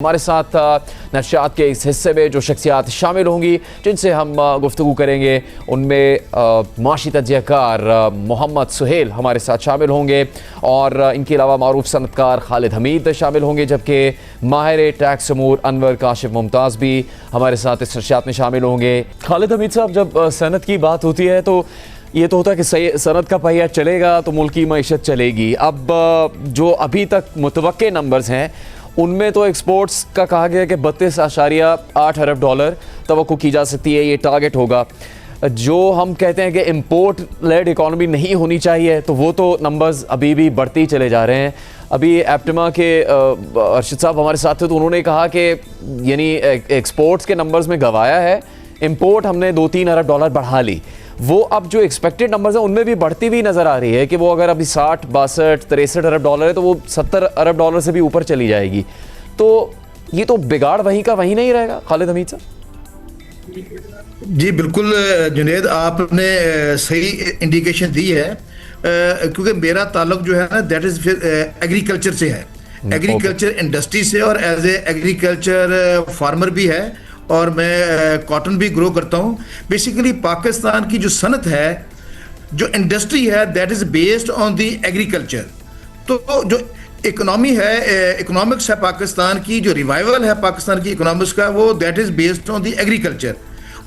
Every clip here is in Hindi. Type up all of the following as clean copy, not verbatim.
हमारे साथ नशियात के इस हिस्से में जो शख्सियात शामिल होंगी जिनसे हम गुफ्तगू करेंगे उनमें माशी तजज़ियाकार मोहम्मद सुहेल हमारे साथ शामिल होंगे और इनके अलावा मारूफ सनतकार खालिद हमीद शामिल होंगे, जबकि माहिर टैक्स अमूर अनवर काशिफ मुमताज़ भी हमारे साथ इस नशियात में शामिल होंगे। खालिद हमीद साहब, जब सनत की बात होती है तो ये तो होता है कि सनत का पहिया चलेगा तो मुल्क की मईशत चलेगी। अब जो अभी तक मुतवक्के नंबर्स हैं उनमें तो एक्सपोर्ट्स का कहा गया है कि 32.8 अरब डॉलर तवक्को की जा सकती है, ये टारगेट होगा। जो हम कहते हैं कि इम्पोर्ट लेड इकॉनमी नहीं होनी चाहिए, तो वो तो नंबर्स अभी भी बढ़ते ही चले जा रहे हैं। अभी एप्टिमा के अरशद साहब हमारे साथ थे तो उन्होंने कहा कि यानी एक्सपोर्ट्स के नंबर्स में गंवाया है, इम्पोर्ट हमने 2-3 अरब डॉलर बढ़ा ली। वो अब जो एक्सपेक्टेड नंबर्स हैं उनमें भी बढ़ती हुई नज़र आ रही है कि वो अगर अभी 60, 62, 63 अरब डॉलर है तो वो 70 अरब डॉलर से भी ऊपर चली जाएगी। तो ये तो बिगाड़ वहीं का वहीं नहीं रहेगा। खालिद हमीद साहब जी बिल्कुल जुनेद, आपने सही इंडिकेशन दी है, क्योंकि मेरा ताल्लुक जो है ना दैट इज एग्रीकल्चर से है, एग्रीकल्चर इंडस्ट्री से, और एज ए एग्रीकल्चर फार्मर भी है और मैं कॉटन भी ग्रो करता हूँ। बेसिकली पाकिस्तान की जो सनत है, जो इंडस्ट्री है, that is based on the agriculture. तो जो इकोनॉमी है, इकोनॉमिक्स है पाकिस्तान की, जो रिवाइवल है पाकिस्तान की इकोनॉमिक्स का, वो that is based on the agriculture.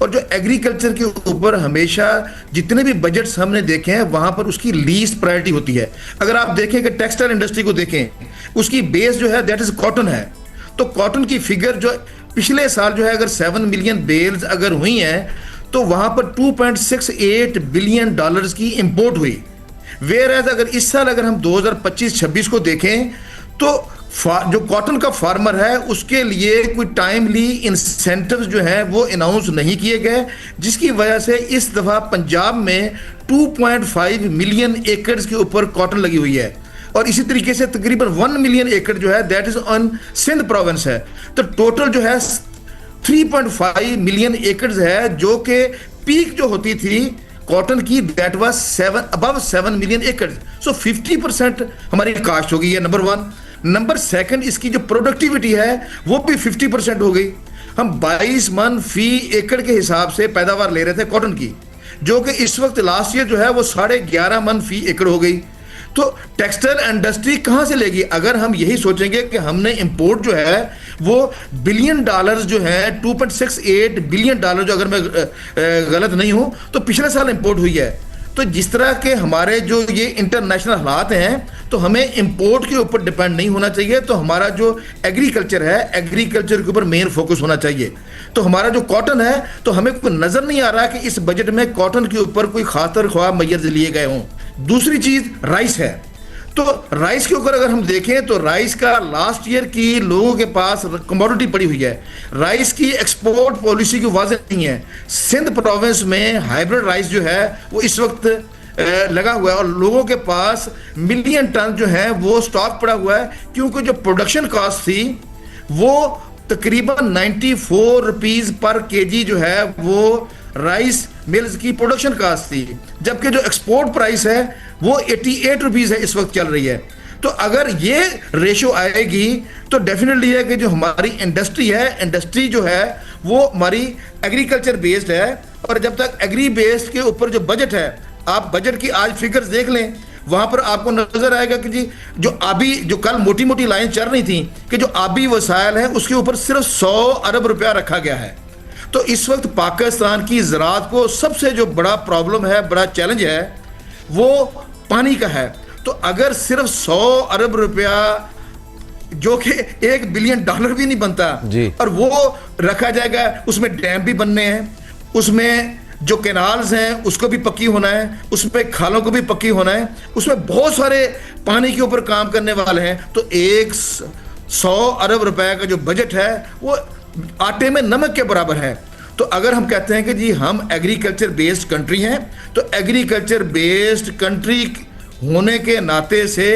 और जो एग्रीकल्चर के ऊपर हमेशा जितने भी बजट्स हमने देखे हैं वहाँ पर उसकी लीस्ट प्रायोरिटी होती है। अगर आप देखें कि टेक्सटाइल इंडस्ट्री को देखें, उसकी बेस जो है दैट इज़ कॉटन है। तो कॉटन की फिगर जो पिछले साल जो है अगर 7 मिलियन बेल्स अगर हुई हैं तो वहां पर 2.68 बिलियन डॉलर्स की इंपोर्ट हुई। वेयर एज अगर इस साल अगर हम 2025-26 को देखें तो जो कॉटन का फार्मर है उसके लिए कोई टाइमली इंसेंटिव्स जो है वो अनाउंस नहीं किए गए, जिसकी वजह से इस दफा पंजाब में 2.5 मिलियन एकड़ के ऊपर कॉटन लगी हुई है। और इसी तरीके से तकरीबन 1 मिलियन एकड़ जो है that is on Sindh province है। तो टोटल जो है 3.5 मिलियन एकड़ है, जो कि पीक जो होती थी कॉटन की दैट वाज अबव 7 मिलियन एकड़। सो 50% हमारी कास्ट हो गई है, नंबर 1। नंबर 2, इसकी जो प्रोडक्टिविटी है वो भी 50% हो गई। हम 22 मन फी एकड़ के हिसाब से पैदावार ले रहे थे कॉटन की, जो कि इस वक्त लास्ट ईयर जो है वो 11.5 मन फी एकड़ हो गई। तो टेक्सटाइल इंडस्ट्री कहाँ से लेगी? अगर हम यही सोचेंगे कि हमने इंपोर्ट जो है वो बिलियन डॉलर्स जो है 2.68 बिलियन डॉलर, जो अगर मैं गलत नहीं हूं तो पिछले साल इंपोर्ट हुई है। तो जिस तरह के हमारे जो ये इंटरनेशनल हालात हैं, तो हमें इंपोर्ट के ऊपर डिपेंड नहीं होना चाहिए। तो हमारा जो एग्रीकल्चर है, एग्रीकल्चर के ऊपर मेन फोकस होना चाहिए। तो हमारा जो कॉटन है, तो हमें कोई नजर नहीं आ रहा कि इस बजट में कॉटन के ऊपर कोई खातर ख्वाह मैयर्स लिए गए हों। दूसरी चीज राइस है। तो राइस के ऊपर अगर हम देखें तो राइस का लास्ट ईयर की लोगों के पास कमोडिटी पड़ी हुई है, राइस की एक्सपोर्ट पॉलिसी की वाज़ेह नहीं है। सिंध प्रोविंस में हाइब्रिड राइस जो है वो इस वक्त लगा हुआ है और लोगों के पास मिलियन टन जो है वो स्टॉक पड़ा हुआ है, क्योंकि जो प्रोडक्शन कॉस्ट थी वो तकरीबन 94 रुपीज पर केजी जो है वो राइस मिल्स की प्रोडक्शन कास्ट थी, जबकि जो एक्सपोर्ट प्राइस है वो 88 रुपीज है इस वक्त चल रही है। तो अगर ये रेशो आएगी तो डेफिनेटली है कि जो हमारी इंडस्ट्री है, इंडस्ट्री जो है वो हमारी एग्रीकल्चर बेस्ड है। और जब तक एग्री बेस्ड के ऊपर जो बजट है, आप बजट की आज फिगर्स देख लें, वहां पर आपको नजर आएगा कि जी जो कल मोटी मोटी लाइन चल रही थी कि जो आबी वसाइल है उसके ऊपर सिर्फ 100 अरब रुपया रखा गया है। तो इस वक्त पाकिस्तान की ज़राअत को सबसे जो बड़ा प्रॉब्लम है, बड़ा चैलेंज है, वो पानी का है। तो अगर सिर्फ 100 अरब रुपया, जो कि 1 बिलियन डॉलर भी नहीं बनता, और वो रखा जाएगा, उसमें डैम भी बनने हैं, उसमें जो कैनाल्स हैं उसको भी पक्की होना है, उसमें खालों को भी पक्की होना है, उसमें बहुत सारे पानी के ऊपर काम करने वाले हैं। तो 100 अरब रुपए का जो बजट है वो आटे में नमक के बराबर है। तो अगर हम कहते हैं कि जी हम एग्रीकल्चर बेस्ड कंट्री हैं, तो एग्रीकल्चर बेस्ड कंट्री होने के नाते से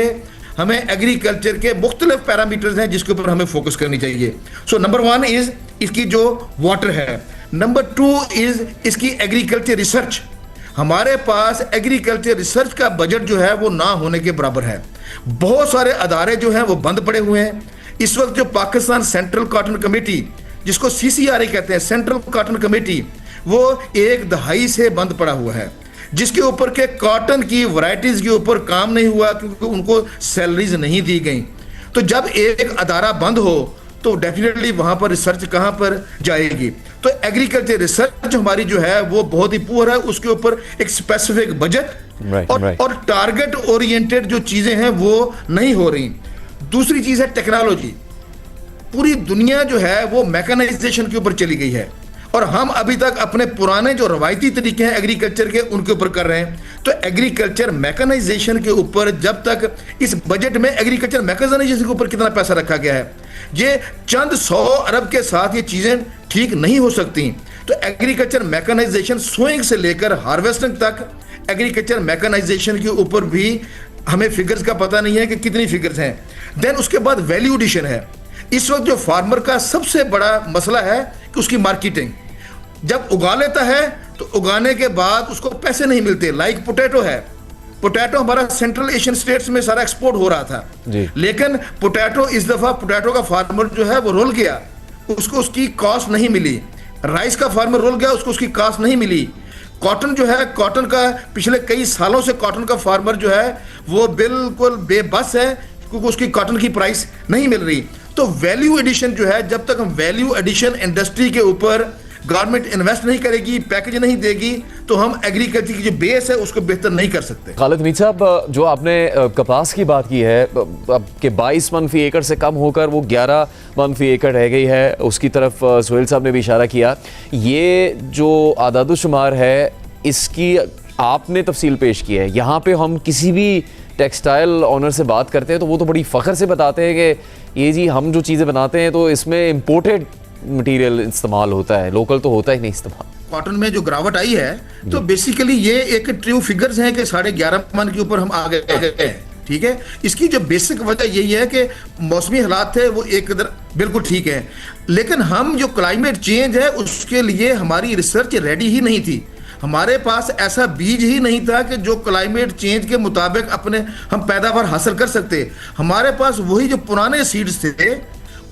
हमें एग्रीकल्चर के मुख्तलिफ पैरामीटर्स हैं जिसके ऊपर हमें फोकस करनी चाहिए। सो नंबर 1 इज इसकी जो वाटर है, नंबर 2 इज इसकी एग्रीकल्चर रिसर्च। हमारे पास एग्रीकल्चर रिसर्च का बजट जो है वो ना होने के बराबर है। बहुत सारे अदारे जो हैं वो बंद पड़े हुए हैं। इस वक्त जो पाकिस्तान सेंट्रल कॉटन कमेटी, जिसको CCRA कहते हैं, सेंट्रल कॉटन कमेटी, वो 1 दहाई से बंद पड़ा हुआ है, जिसके ऊपर के कॉटन की वैरायटीज के ऊपर काम नहीं हुआ क्योंकि उनको सैलरीज नहीं दी गई। तो जब एक अदारा बंद हो तो डेफिनेटली वहां पर रिसर्च कहां पर जाएगी। तो एग्रीकल्चर रिसर्च हमारी जो है वो बहुत ही पुअर है, उसके ऊपर एक स्पेसिफिक बजट और टारगेट ओरिएंटेड जो चीजें हैं वो नहीं हो रही। दूसरी चीज है टेक्नोलॉजी। पूरी दुनिया जो है वो मैकेनाइजेशन के ऊपर चली गई है और हम अभी तक अपने पुराने जो रवायती तरीके हैं एग्रीकल्चर के उनके ऊपर कर रहे हैं। तो एग्रीकल्चर मैकेनाइजेशन के ऊपर जब तक इस बजट में एग्रीकल्चर मैकेनाइजेशन के ऊपर कितना पैसा रखा गया है, ये चंद 100 अरब के साथ ये चीजें ठीक नहीं हो सकती। तो एग्रीकल्चर मैकेनाइजेशन सोइंग से लेकर हार्वेस्टिंग तक एग्रीकल्चर मैकेनाइजेशन के ऊपर भी हमें फिगर्स का पता नहीं है कि कितनी फिगर्स हैं। देन उसके बाद वैल्यू एडिशन है। इस वक्त जो फार्मर का सबसे बड़ा मसला है कि उसकी मार्केटिंग। जब उगा लेता है तो उगाने के बाद उसको पैसे नहीं मिलते। लाइक पोटैटो है, पोटैटो हमारा सेंट्रल एशियन स्टेट्स में सारा एक्सपोर्ट हो रहा था, लेकिन पोटैटो इस दफा पोटैटो का फार्मर जो है वो रोल गया, उसको उसकी कॉस्ट नहीं मिली। राइस का फार्मर रोल गया, उसको उसकी कॉस्ट नहीं मिली। कॉटन जो है, कॉटन का पिछले कई सालों से कॉटन का फार्मर जो है वो बिल्कुल बेबस है क्योंकि उसकी कॉटन की प्राइस नहीं मिल रही। तो वैल्यू एडिशन जो है, जब तक हम वैल्यू एडिशन इंडस्ट्री के ऊपर गवर्नमेंट इन्वेस्ट नहीं करेगी, पैकेज नहीं देगी, तो हम एग्रीकल्चर की जो बेस है उसको बेहतर नहीं कर सकते। खालिद मीर साहब, जो आपने कपास की बात की है अब के 22 मन फी एकड़ से कम होकर वो 11 मन फी एकड़ रह गई है, उसकी तरफ सुहेल साहब ने भी इशारा किया। ये जो आदादुशुमार है इसकी आपने तफसील पेश की है। यहाँ पे हम किसी भी टेक्सटाइल ऑनर से बात करते हैं तो वो तो बड़ी फ़ख्र से बताते हैं कि ये जी हम जो चीज़ें बनाते हैं तो इसमें इम्पोर्टेड मटेरियल इस्तेमाल होता है, लोकल तो होता ही नहीं इस्तेमाल। कॉटन में जो गिरावट आई है तो बेसिकली ये एक ट्रू फिगर्स हैं कि 11.5 मन के ऊपर हम आ गए हैं। ठीक है, इसकी जो बेसिक वजह यही है कि मौसमी हालात थे वो एक कदर बिल्कुल ठीक है, लेकिन हम जो क्लाइमेट चेंज है उसके लिए हमारी रिसर्च रेडी ही नहीं थी। हमारे पास ऐसा बीज ही नहीं था कि जो क्लाइमेट चेंज के मुताबिक अपने हम पैदावार हासिल कर सकते। हमारे पास वही जो पुराने सीड्स थे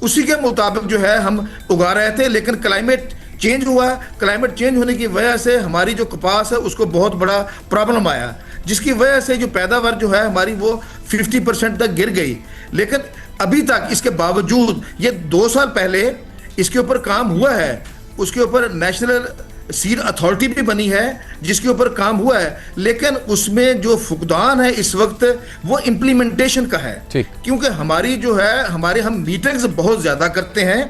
उसी के मुताबिक जो है हम उगा रहे थे, लेकिन क्लाइमेट चेंज हुआ। क्लाइमेट चेंज होने की वजह से हमारी जो कपास है उसको बहुत बड़ा प्रॉब्लम आया, जिसकी वजह से जो पैदावार जो है हमारी वो 50% तक गिर गई। लेकिन अभी तक इसके बावजूद ये 2 साल पहले इसके ऊपर काम हुआ है, उसके ऊपर नेशनल सीड अथॉरिटी भी बनी है जिसके ऊपर काम हुआ है, लेकिन उसमें जो फुकदान है इस वक्त वो इम्प्लीमेंटेशन का है। क्योंकि हमारी जो है हम मीटिंग्स बहुत ज्यादा करते हैं,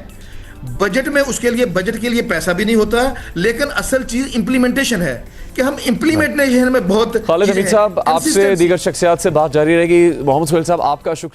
बजट में उसके लिए बजट के लिए पैसा भी नहीं होता, लेकिन असल चीज इम्प्लीमेंटेशन है कि हम इम्प्लीमेंटेशन में बहुत। खालिद हमीद साहब, आपसे दीगर शख्सियात से बात जारी रहेगी। मोहम्मद सुहेल साहब, आपका शुक्रिया।